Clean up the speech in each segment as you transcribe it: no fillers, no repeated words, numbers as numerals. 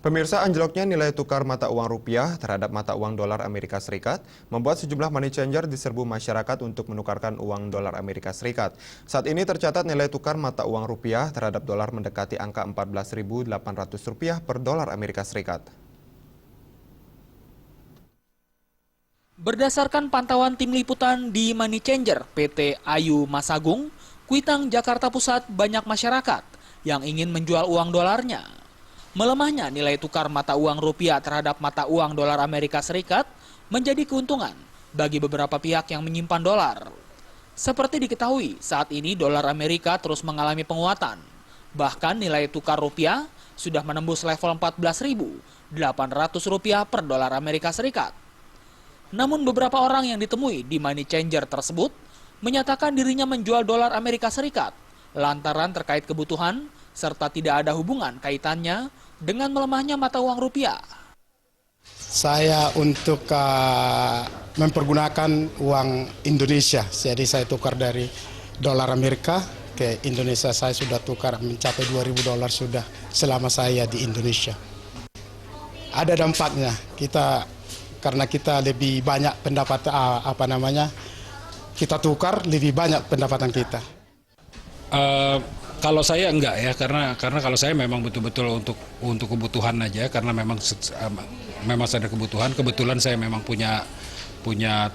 Pemirsa, anjloknya nilai tukar mata uang rupiah terhadap mata uang dolar Amerika Serikat membuat sejumlah money changer diserbu masyarakat untuk menukarkan uang dolar Amerika Serikat. Saat ini tercatat nilai tukar mata uang rupiah terhadap dolar mendekati angka Rp14.800 per dolar Amerika Serikat. Berdasarkan pantauan tim liputan di Money Changer PT Ayu Masagung, Kuitang, Jakarta Pusat, banyak masyarakat yang ingin menjual uang dolarnya. Melemahnya nilai tukar mata uang rupiah terhadap mata uang dolar Amerika Serikat menjadi keuntungan bagi beberapa pihak yang menyimpan dolar. Seperti diketahui, saat ini dolar Amerika terus mengalami penguatan. Bahkan nilai tukar rupiah sudah menembus level Rp14.800 per dolar Amerika Serikat. Namun beberapa orang yang ditemui di Money Changer tersebut menyatakan dirinya menjual dolar Amerika Serikat lantaran terkait kebutuhan serta tidak ada hubungan kaitannya dengan melemahnya mata uang rupiah. Saya untuk mempergunakan uang Indonesia, jadi saya tukar dari dolar Amerika ke Indonesia. Saya sudah tukar mencapai $2.000 sudah selama saya di Indonesia. Ada dampaknya, karena kita lebih banyak pendapatan, kita tukar lebih banyak pendapatan kita. Kalau saya enggak ya, karena kalau saya memang betul-betul untuk kebutuhan aja, karena memang ada kebutuhan. Kebetulan saya memang punya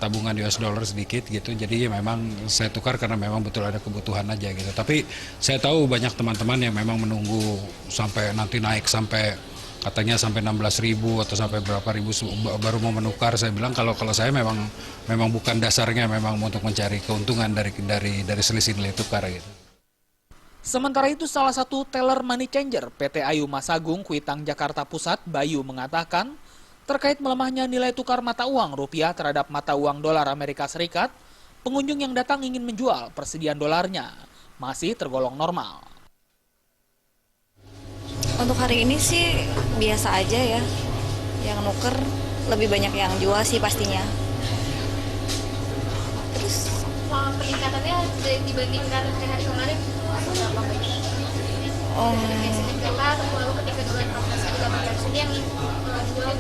tabungan US dollar sedikit gitu, jadi memang saya tukar karena memang betul ada kebutuhan aja gitu. Tapi saya tahu banyak teman-teman yang memang menunggu sampai nanti naik sampai katanya sampai 16.000 atau sampai berapa ribu baru mau menukar. Saya bilang kalau saya memang bukan dasarnya memang untuk mencari keuntungan dari selisih nilai tukar gitu. Sementara itu, salah satu teller Money Changer PT Ayu Masagung, Kuitang, Jakarta Pusat, Bayu mengatakan terkait melemahnya nilai tukar mata uang rupiah terhadap mata uang dolar Amerika Serikat, pengunjung yang datang ingin menjual persediaan dolarnya masih tergolong normal. Untuk hari ini sih biasa aja ya, yang nuker lebih banyak yang jual sih pastinya. Terus peningkatannya dibandingkan hari kemarin berapa banyak? Lalu ketika dolar 14.800 ini yang jual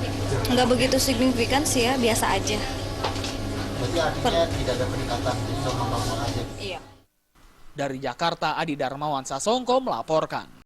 Nggak begitu signifikan sih ya, biasa aja. Berarti artinya tidak ada peningkatan, normal aja? Iya. Dari Jakarta, Adi Darmawan Sasongko melaporkan.